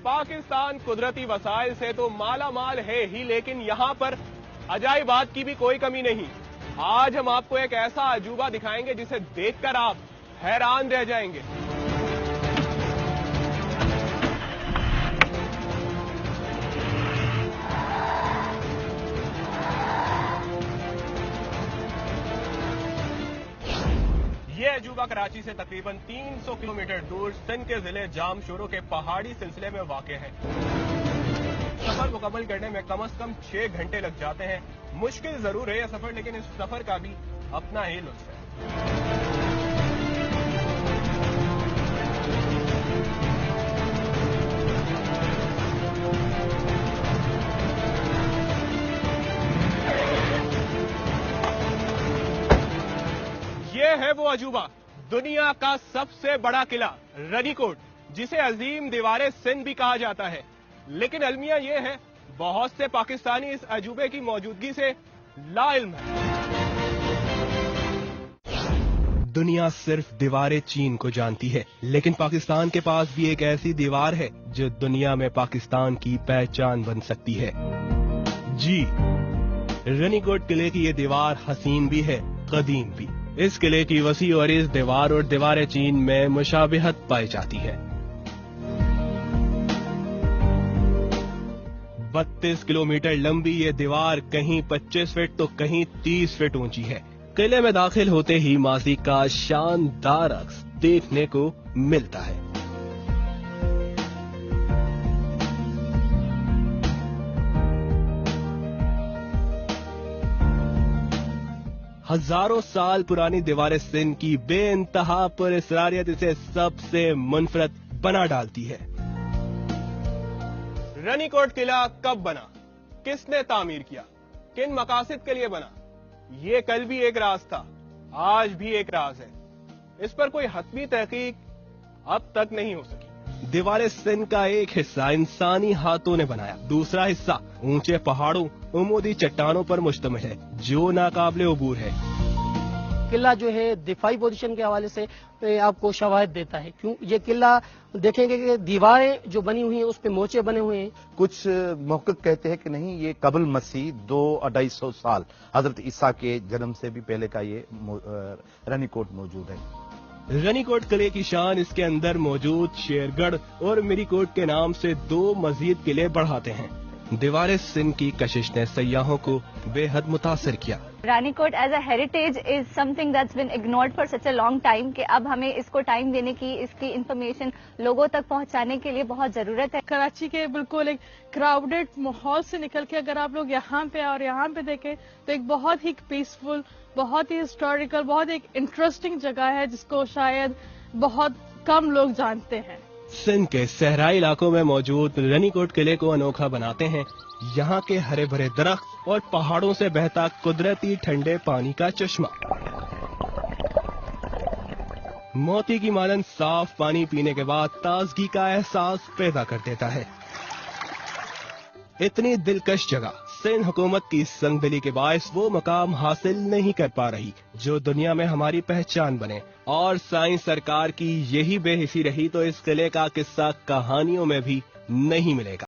पाकिस्तान कुदरती वसाइल से तो माला माल है ही, लेकिन यहाँ पर अजाइबात की भी कोई कमी नहीं। आज हम आपको एक ऐसा अजूबा दिखाएंगे जिसे देखकर आप हैरान रह जाएंगे। ये अजूबा कराची से तकरीबन 300 किलोमीटर दूर सिंध के जिले जामशोरो के पहाड़ी सिलसिले में वाक़ है। सफर मुकम्मल करने में कम से कम 6 घंटे लग जाते हैं। मुश्किल जरूर है यह सफर, लेकिन इस सफर का भी अपना ही लुत्फ है। ये है वो अजूबा, दुनिया का सबसे बड़ा किला रनीकोट, जिसे अजीम दीवारे सिंध भी कहा जाता है। लेकिन अलमिया ये है, बहुत से पाकिस्तानी इस अजूबे की मौजूदगी से लाइल्म है। दुनिया सिर्फ दीवारे चीन को जानती है, लेकिन पाकिस्तान के पास भी एक ऐसी दीवार है जो दुनिया में पाकिस्तान की पहचान बन सकती है। जी, रनीकोट किले की ये दीवार हसीन भी है, कदीम भी। इस किले की वसी और इस दीवार और दीवार चीन में मुशाबिहत पाई जाती है। 32 किलोमीटर लंबी ये दीवार कहीं 25 फीट तो कहीं 30 फीट ऊंची है। किले में दाखिल होते ही माजी का शानदार अक्स देखने को मिलता है। हजारों साल पुरानी दीवारें सिंध की बेइंतहा पुरअसरारियत इसे सबसे मुनफरद बना डालती है। रनीकोट किला कब बना, किसने तामीर किया, किन मकासद के लिए बना, ये कल भी एक राज था, आज भी एक राज है। इस पर कोई हतमी तहकीक अब तक नहीं हो सकी। दीवारें सिंध का एक हिस्सा इंसानी हाथों ने बनाया, दूसरा हिस्सा ऊंचे पहाड़ों उमूदी चट्टानों पर मुश्तमिल है जो नाकाबिले अबूर है। किला जो है दिफाई पोजीशन के हवाले से आपको शवाहिद देता है। क्यों ये किला देखेंगे कि दीवारें जो बनी हुई हैं उस पे मोचे बने हुए हैं। कुछ महक्किक कहते हैं कि नहीं, ये कबल मसीह 200-250 साल हजरत ईसा के जन्म से भी पहले का ये रनीकोट मौजूद है। रनीकोट किले की शान इसके अंदर मौजूद शेरगढ़ और मिरीकोट के नाम से 2 मजीद किले बढ़ाते हैं। दीवारें सिंध की कशिश ने सयाहों को बेहद मुतासिर किया। Ranikot as a heritage is something that's been ignored for such a long time कि अब हमें इसको टाइम देने की, इसकी इंफॉर्मेशन लोगों तक पहुंचाने के लिए बहुत जरूरत है। कराची के बिल्कुल एक क्राउडेड माहौल से निकल के अगर आप लोग यहाँ पे और यहाँ पे देखें तो एक बहुत ही पीसफुल, बहुत ही हिस्टोरिकल, बहुत एक इंटरेस्टिंग जगह है जिसको शायद बहुत कम लोग जानते हैं। सिंध के सहराई इलाकों में मौजूद रनीकोट किले को अनोखा बनाते हैं यहाँ के हरे भरे दरख्त और पहाड़ों से बहता कुदरती ठंडे पानी का चश्मा। मोती की मालन साफ पानी पीने के बाद ताजगी का एहसास पैदा कर देता है। इतनी दिलकश जगह सिंध हुकूमत की संगदिली के बायस वो मकाम हासिल नहीं कर पा रही जो दुनिया में हमारी पहचान बने, और साइंस सरकार की यही बेहिसी रही तो इस किले का किस्सा कहानियों में भी नहीं मिलेगा।